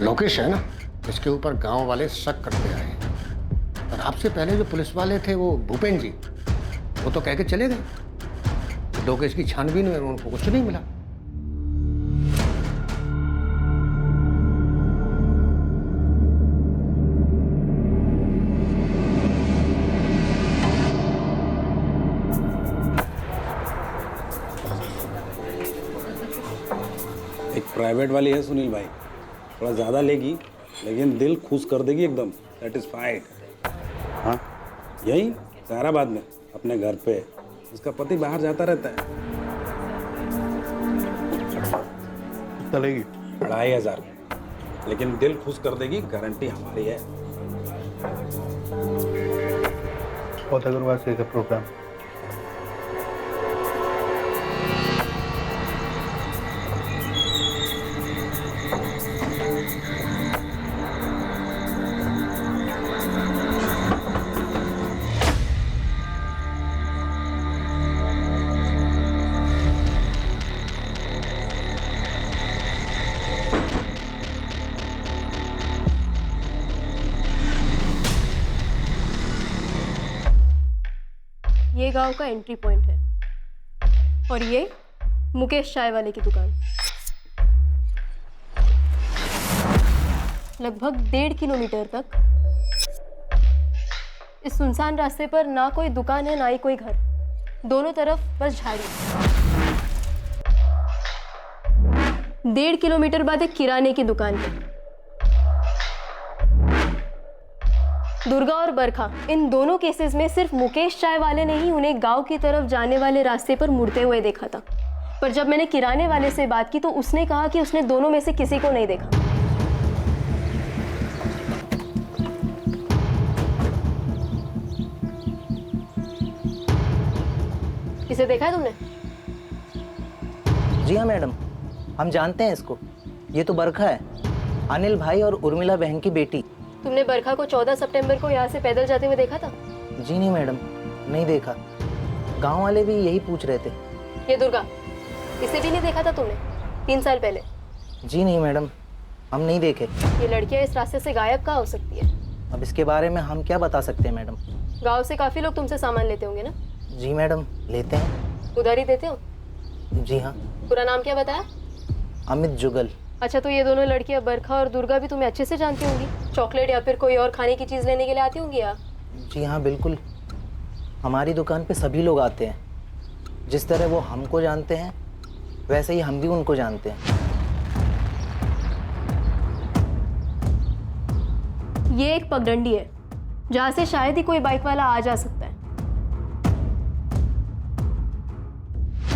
लोकेश है ना, इसके ऊपर गांव वाले शक करते आए हैं। और आपसे पहले जो पुलिस वाले थे वो भूपेन जी, वो तो कह के चले गए। लोकेश की छानबीन में उनको कुछ नहीं मिला। एक प्राइवेट वाली है सुनील भाई, थोड़ा ज़्यादा लेगी लेकिन दिल खुश कर देगी एकदम, सेटिस्फाइड। हाँ, यही साराबाद में अपने घर पे। उसका पति बाहर जाता रहता है। चलेगी 2500। लेकिन दिल खुश कर देगी, गारंटी हमारी है। बहुत अग्रवाल से का प्रोग्राम। ये गांव का एंट्री पॉइंट है और ये मुकेश चाय वाले की दुकान। लगभग 1.5 किलोमीटर तक इस सुनसान रास्ते पर ना कोई दुकान है ना ही कोई घर, दोनों तरफ बस झाड़ी। 1.5 किलोमीटर बाद एक किराने की दुकान है। दुर्गा और बरखा, इन दोनों केसेस में सिर्फ मुकेश चाय वाले ने ही उन्हें गांव की तरफ जाने वाले रास्ते पर मुड़ते हुए देखा था। पर जब मैंने किराने वाले से बात की तो उसने कहा कि उसने दोनों में से किसी को नहीं देखा। इसे देखा है तुमने? जी हाँ मैडम, हम जानते हैं इसको। ये तो बरखा है, अनिल भाई और उर्मिला बहन की बेटी। तुमने बरखा को 14 सितंबर को यहाँ से पैदल जाते हुए देखा था? जी नहीं मैडम, नहीं देखा। गांव वाले भी यही पूछ रहे थे। ये दुर्गा, इसे भी नहीं देखा था तुमने 3 साल पहले? जी नहीं मैडम, हम नहीं देखे। ये लड़कियाँ इस रास्ते से गायब कहाँ हो सकती है? अब इसके बारे में हम क्या बता सकते हैं मैडम? गाँव से काफी लोग तुमसे सामान लेते होंगे ना? जी मैडम, लेते हैं। उधार ही देते हो? जी हाँ। पूरा नाम क्या बताया? अमित जुगल। अच्छा, तो ये दोनों लड़कियां बरखा और दुर्गा भी तुम्हें अच्छे से जानती होंगी? चॉकलेट या फिर कोई और खाने की चीज़ लेने के लिए आती होंगी यहाँ? जी हाँ बिल्कुल, हमारी दुकान पे सभी लोग आते हैं। जिस तरह वो हमको जानते हैं वैसे ही हम भी उनको जानते हैं। ये एक पगडंडी है जहाँ से शायद ही कोई बाइक वाला आ जा सकता है,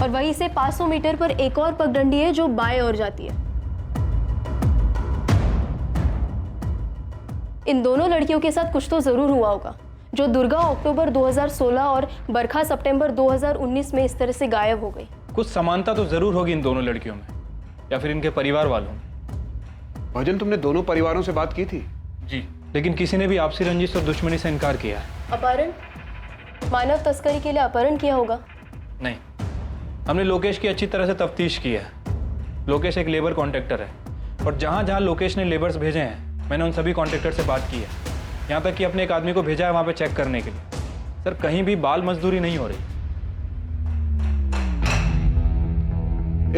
और वहीं से 500 मीटर पर एक और पगडंडी है जो बाएं ओर जाती है। इन दोनों लड़कियों के साथ कुछ तो जरूर हुआ होगा जो दुर्गा अक्टूबर 2016 और बरखा सितंबर 2019 में इस तरह से गायब हो गई। कुछ समानता तो जरूर होगी इन दोनों लड़कियों में, या फिर इनके परिवार वालों में। भजन, तुमने दोनों परिवारों से बात की थी? जी, लेकिन किसी ने भी आपसी रंजिश और दुश्मनी से इनकार किया है। अपहरण, मानव तस्करी के लिए अपहरण किया होगा? नहीं, हमने लोकेश की अच्छी तरह से तफ्तीश की है। लोकेश एक लेबर कॉन्ट्रैक्टर है और जहाँ जहाँ लोकेश ने लेबर्स भेजे हैं मैंने उन सभी कॉन्ट्रैक्टर से बात की है। यहाँ तक कि अपने एक आदमी को भेजा है वहाँ पे चेक करने के लिए। सर, कहीं भी बाल मजदूरी नहीं हो रही।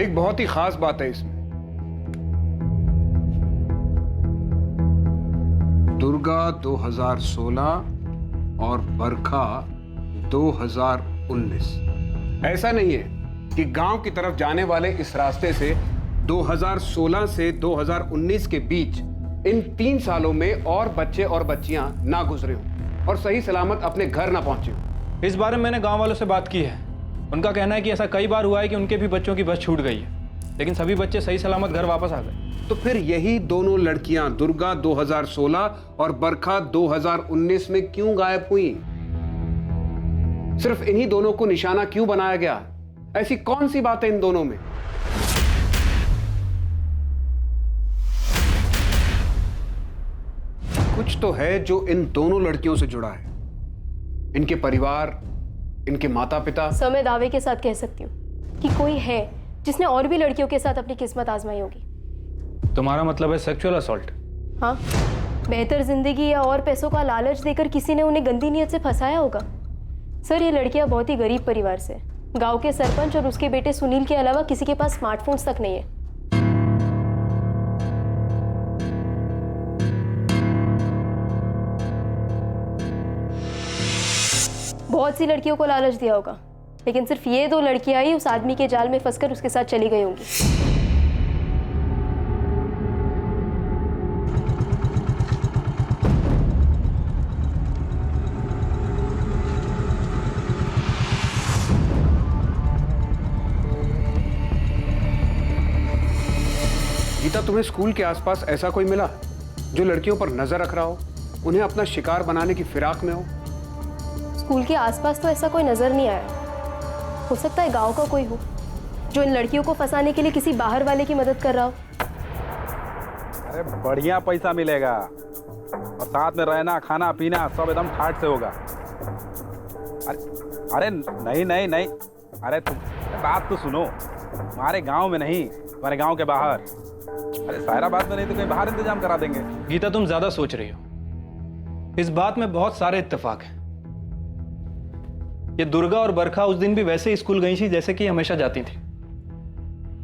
एक बहुत ही खास बात है इसमें। दुर्गा 2016 और बरखा 2019। ऐसा नहीं है कि गांव की तरफ जाने वाले इस रास्ते से 2016 से 2019 के बीच इन 3 सालों में और बच्चे और बच्चियां ना गुजरे हों और सही सलामत अपने घर ना पहुंचे हों। इस बारे में मैंने गांव वालों से बात की है। उनका कहना है कि ऐसा कई बार हुआ है कि उनके भी बच्चों की बस छूट गई है, लेकिन सभी बच्चे सही सलामत घर वापस आ गए। तो फिर यही दोनों लड़कियां दुर्गा 2016 और बरखा 2019 में क्यों गायब हुई? सिर्फ इन्हीं दोनों को निशाना क्यों बनाया गया? ऐसी कौन सी बात है इन दोनों में? कुछ तो है जो इन दोनों लड़कियों से जुड़ा है। इनके परिवार, इनके माता पिता। मैं दावे के साथ कह सकती हूँ कि कोई है जिसने और भी लड़कियों के साथ अपनी किस्मत आजमाई होगी। तुम्हारा मतलब है सेक्सुअल असॉल्ट? हाँ, बेहतर जिंदगी या और पैसों का लालच देकर किसी ने उन्हें गंदी नीयत से फंसाया होगा। सर, ये लड़कियां बहुत ही गरीब परिवार से, गांव के सरपंच और उसके बेटे सुनील के अलावा किसी के पास स्मार्टफोन्स तक नहीं है। बहुत सी लड़कियों को लालच दिया होगा, लेकिन सिर्फ ये 2 लड़कियां ही उस आदमी के जाल में फंसकर उसके साथ चली गई होंगी। गीता, तुम्हें स्कूल के आसपास ऐसा कोई मिला जो लड़कियों पर नजर रख रहा हो, उन्हें अपना शिकार बनाने की फिराक में हो? स्कूल के आसपास तो ऐसा कोई नजर नहीं आया। हो सकता है गांव का कोई हो जो इन लड़कियों को फंसाने के लिए किसी बाहर वाले की मदद कर रहा हो। अरे बढ़िया पैसा मिलेगा और साथ में रहना खाना पीना सब एकदम ठाट से होगा। अरे नहीं नहीं नहीं, अरे तुम बात तो सुनो, हमारे गांव में नहीं, हमारे गांव के बाहर। अरे सायराबाद में नहीं तो कहीं बाहर इंतजाम करा देंगे। गीता, तुम ज्यादा सोच रही हो। इस बात में बहुत सारे इत्तेफाक हैं। ये दुर्गा और बरखा उस दिन भी वैसे ही स्कूल गई थी जैसे कि हमेशा जाती थी।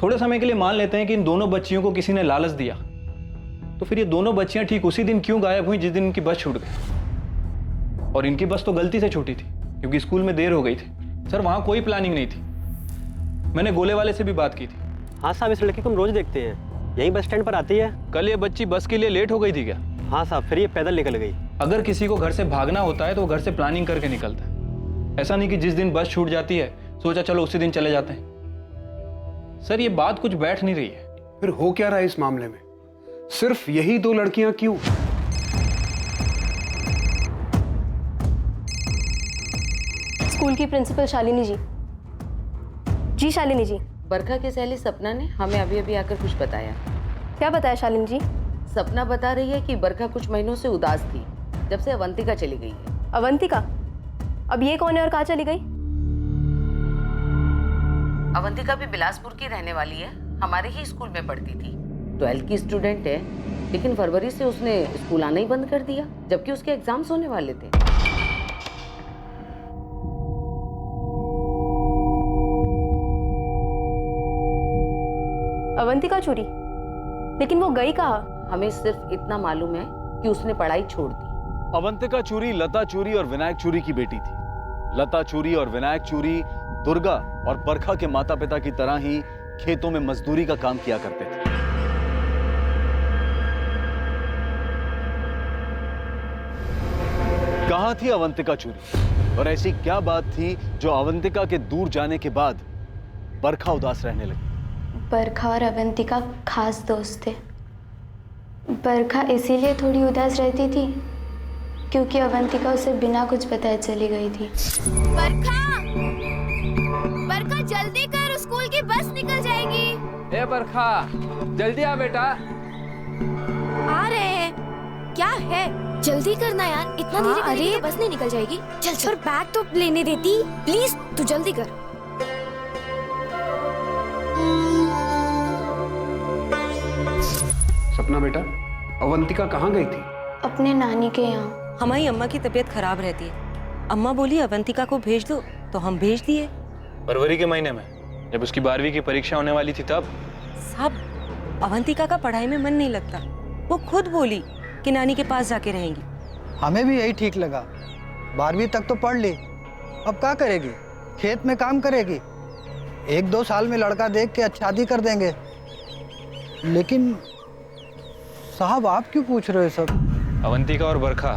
थोड़े समय के लिए मान लेते हैं कि इन दोनों बच्चियों को किसी ने लालच दिया, तो फिर ये दोनों बच्चियां ठीक उसी दिन क्यों गायब हुई जिस दिन इनकी बस छूट गई? और इनकी बस तो गलती से छूटी थी क्योंकि स्कूल में देर हो गई थी। सर, वहां कोई प्लानिंग नहीं थी। मैंने गोले वाले से भी बात की थी। हाँ साहब, इस लड़की को हम रोज देखते हैं, यही बस स्टैंड पर आती है। कल ये बच्ची बस के लिए लेट हो गई थी क्या? हाँ साहब, फिर ये पैदल निकल गई। अगर किसी को घर से भागना होता है तो वो घर से प्लानिंग करके निकलता है। ऐसा नहीं कि जिस दिन बस छूट जाती है सोचा चलो उसी दिन चले जाते हैं। सर, ये बात कुछ बैठ नहीं रही है। फिर हो क्या रहा है इस मामले में? सिर्फ यही 2 लड़कियां क्यों? स्कूल की प्रिंसिपल शालिनी जी। जी शालिनी जी। बरखा की सहेली सपना ने हमें अभी अभी आकर कुछ बताया। क्या बताया शालिनी जी? सपना बता रही है कि बरखा कुछ महीनों से उदास थी जब से अवंतिका चली गई है। अवंतिका? अब ये कौन है और कहाँ चली गई? अवंतिका भी बिलासपुर की रहने वाली है, हमारे ही स्कूल में पढ़ती थी। 12th की स्टूडेंट है, लेकिन फरवरी से उसने स्कूल आना ही बंद कर दिया जबकि उसके एग्जाम्स होने वाले थे। अवंतिका चोरी? लेकिन वो गई कहाँ? हमें सिर्फ इतना मालूम है कि उसने पढ़ाई छोड़ दी। अवंतिका चूरी लता चूरी और विनायक चूरी की बेटी थी। लता चूरी और विनायक चूरी दुर्गा और बरखा के माता पिता की तरह ही खेतों में मजदूरी का काम किया करते थे। कहां थी अवंतिका चूरी और ऐसी क्या बात थी जो अवंतिका के दूर जाने के बाद बरखा उदास रहने लगी? बरखा और अवंतिका खास दोस्त थे। बरखा इसीलिए थोड़ी उदास रहती थी क्योंकि अवंतिका उसे बिना कुछ बताए चली गई थी। बरखा, बरखा जल्दी कर, स्कूल की बस निकल जाएगी। ए बरखा, जल्दी आ बेटा। आ रहे हैं। क्या है? जल्दी करना यार, इतना धीरे करेगी तो बस नहीं निकल जाएगी। चल चल। और बैग तो लेने देती, प्लीज तू जल्दी कर। सपना बेटा, अवंतिका कहाँ गई थी? अपने नानी के यहाँ। हमारी अम्मा की तबीयत खराब रहती है। अम्मा बोली अवंतिका को भेज दो, तो हम भेज दिए। फरवरी के महीने में जब उसकी 12वीं की परीक्षा होने वाली थी तब? साहब, अवंतिका का पढ़ाई में मन नहीं लगता। वो खुद बोली कि नानी के पास जाके रहेंगी। हमें भी यही ठीक लगा। 12वीं तक तो पढ़ ली, अब क्या करेगी? खेत में काम करेगी। 1-2 साल में लड़का देख के शादी कर देंगे। लेकिन साहब, आप क्यों पूछ रहे हो सब? अवंतिका और बरखा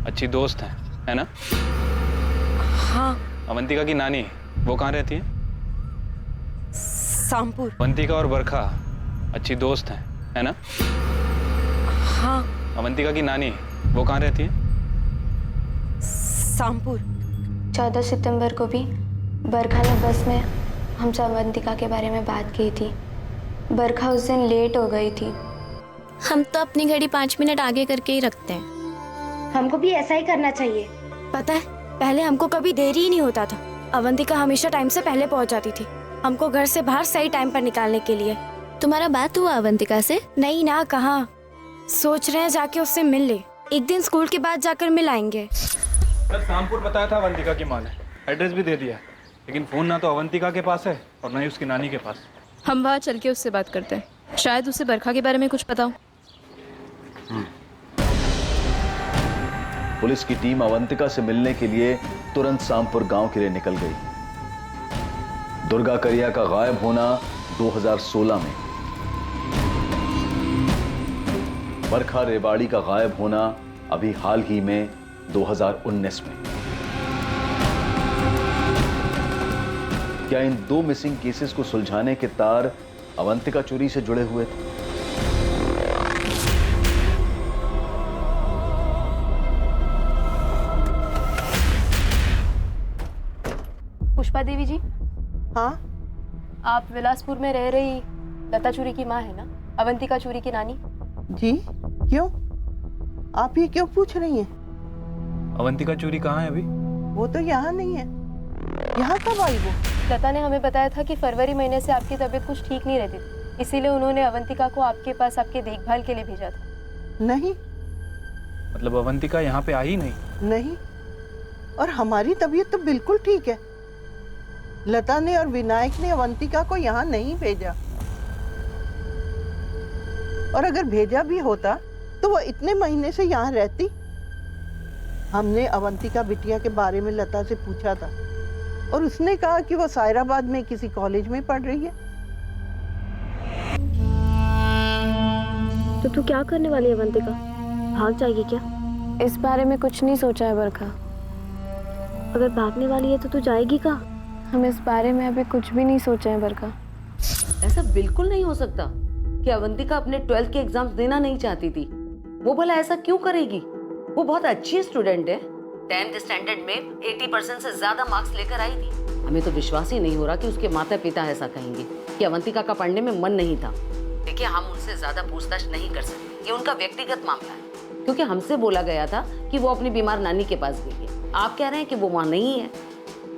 अच्छी दोस्त हैं, है ना? हाँ। अवंतिका की नानी वो कहाँ रहती है? सामपुर। अवंतिका और बरखा अच्छी दोस्त हैं, है ना? हाँ। अवंतिका की नानी वो कहाँ रहती है? सामपुर। 14 सितंबर को भी बरखा ने बस में हमसे अवंतिका के बारे में बात की थी। बरखा उस दिन लेट हो गई थी। हम तो अपनी घड़ी 5 मिनट आगे करके ही रखते हैं। हमको भी ऐसा ही करना चाहिए। पता है, पहले हमको कभी देरी ही नहीं होता था। अवंतिका हमेशा टाइम से पहले पहुंच जाती थी, हमको घर से बाहर सही टाइम पर निकालने के लिए। तुम्हारा बात हुआ अवंतिका से? नहीं ना, कहाँ। सोच रहे हैं जाके उससे मिल ले। एक दिन स्कूल के बाद जाकर मिल आएंगे। कल शामपुर बताया था अवंतिका की माँ ने, एड्रेस भी दे दिया, लेकिन फोन ना तो अवंतिका के पास है और ना ही उसकी नानी के पास। हम वहाँ चल के उससे बात करते हैं, शायद उसे बरखा के बारे में कुछ पता हो। पुलिस की टीम अवंतिका से मिलने के लिए तुरंत सामपुर गांव के लिए निकल गई। दुर्गा करिया का गायब होना 2016 में, बरखा रेवाड़ी का गायब होना अभी हाल ही में 2019 में। क्या इन 2 मिसिंग केसेस को सुलझाने के तार अवंतिका चोरी से जुड़े हुए थे? पुष्पा देवी जी। हाँ, आप विलासपुर में रह रही लता चूरी की माँ है ना, अवंतिका चूरी की नानी? जी, क्यों? आप ये क्यों पूछ रही हैं? अवंतिका चूरी कहाँ है अभी? वो तो यहाँ नहीं है। यहाँ कब आई वो? लता ने हमें बताया था कि फरवरी महीने से आपकी तबीयत कुछ ठीक नहीं रहती थी, इसीलिए उन्होंने अवंतिका को आपके पास आपके देखभाल के लिए भेजा था। नहीं। मतलब अवंतिका यहाँ पे आई नहीं? नहीं, और हमारी तबीयत तो बिल्कुल ठीक है। लता ने और विनायक ने अवंतिका को यहाँ नहीं भेजा, और अगर भेजा भी होता तो वो इतने महीने से यहाँ रहती। हमने अवंतिका बिटिया के बारे में लता से पूछा था और उसने कहा कि वो सायराबाद में किसी कॉलेज में पढ़ रही है। तो तू क्या करने वाली है अवंतिका? भाग जाएगी क्या? इस बारे में कुछ नहीं सोचा है बरखा। अगर भागने वाली है तो तू जाएगी कहाँ? हम इस बारे में अभी कुछ भी नहीं सोचा है बरखा। ऐसा बिल्कुल नहीं हो सकता कि अवंतिका अपने 12th के एग्जाम्स देना नहीं चाहती थी। वो भला ऐसा क्यों करेगी? वो बहुत अच्छी स्टूडेंट है। 10th स्टैंडर्ड में 80% से ज्यादा मार्क्स लेकर आई थी। हमें तो विश्वास ही नहीं हो रहा कि उसके माता पिता ऐसा कहेंगे कि अवंतिका का पढ़ने में मन नहीं था। देखिए, हम उनसे ज्यादा पूछताछ नहीं कर सकते, ये उनका व्यक्तिगत मामला है। क्योंकि हमसे बोला गया था कि वो अपनी बीमार नानी के पास गई है। आप कह रहे हैं कि वो वहाँ नहीं है।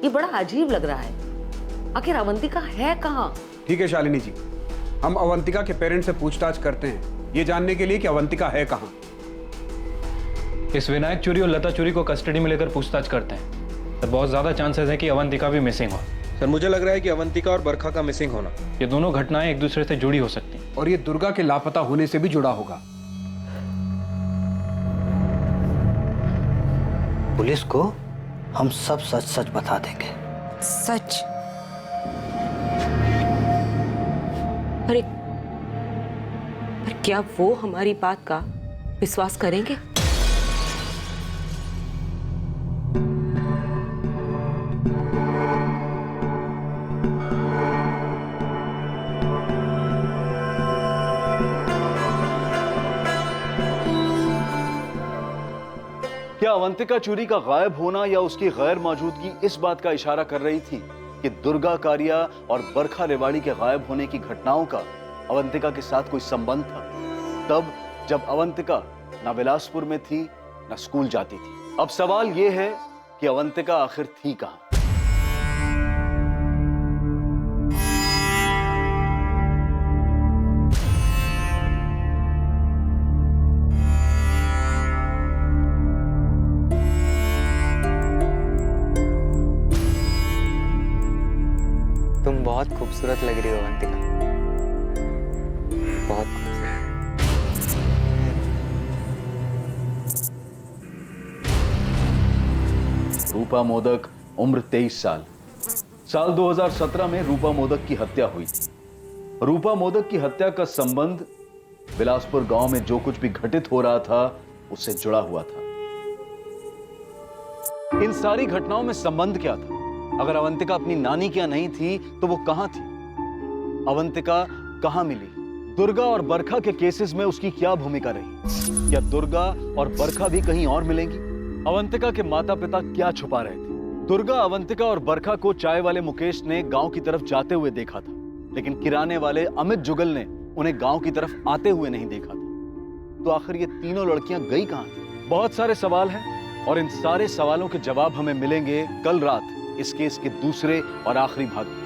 ये बड़ा अजीब लग रहा है। आखिर अवंतिका है कहाँ? ठीक है शालिनी जी, हम अवंतिका के पेरेंट्स से पूछताछ करते हैं, ये जानने के लिए कि अवंतिका है कहाँ। इस विनायक चूरी और लता चूरी को कस्टडी में लेकर पूछताछ करते हैं। तो बहुत ज्यादा चांसेस है कि अवंतिका भी मिसिंग हो। सर, मुझे लग रहा है कि अवंतिका और बरखा का मिसिंग होना, ये दोनों घटनाएं एक दूसरे से जुड़ी हो सकती हैं। और ये दुर्गा के लापता होने से भी जुड़ा होगा। पुलिस को हम सब सच सच बता देंगे। सच? अरे, पर क्या वो हमारी बात का विश्वास करेंगे? क्या अवंतिका चूरी का गायब होना या उसकी गैर मौजूदगी इस बात का इशारा कर रही थी कि दुर्गा कारिया और बरखा रेवाड़ी के गायब होने की घटनाओं का अवंतिका के साथ कोई संबंध था? तब जब अवंतिका न बिलासपुर में थी न स्कूल जाती थी। अब सवाल यह है कि अवंतिका आखिर थी कहां? तुम बहुत खूबसूरत लग रही हो अवंतिका, बहुत खूबसूरत। रूपा मोदक, उम्र 23 साल। साल 2017 में रूपा मोदक की हत्या हुई थी। रूपा मोदक की हत्या का संबंध बिलासपुर गांव में जो कुछ भी घटित हो रहा था उससे जुड़ा हुआ था। इन सारी घटनाओं में संबंध क्या था? अगर अवंतिका अपनी नानी के यहाँ नहीं थी तो वो कहां थी? अवंतिका कहां मिली? दुर्गा और बरखा के केसेस में उसकी क्या भूमिका रही? क्या दुर्गा और बरखा भी कहीं और मिलेंगी? अवंतिका के माता पिता क्या छुपा रहे थे? दुर्गा, अवंतिका और बरखा को चाय वाले मुकेश ने गांव की तरफ जाते हुए देखा था, लेकिन किराने वाले अमित जुगल ने उन्हें गांव की तरफ आते हुए नहीं देखा था। तो आखिर ये तीनों लड़कियां गई कहां थी? बहुत सारे सवाल हैं और इन सारे सवालों के जवाब हमें मिलेंगे कल रात इस केस के दूसरे और आखिरी भाग में।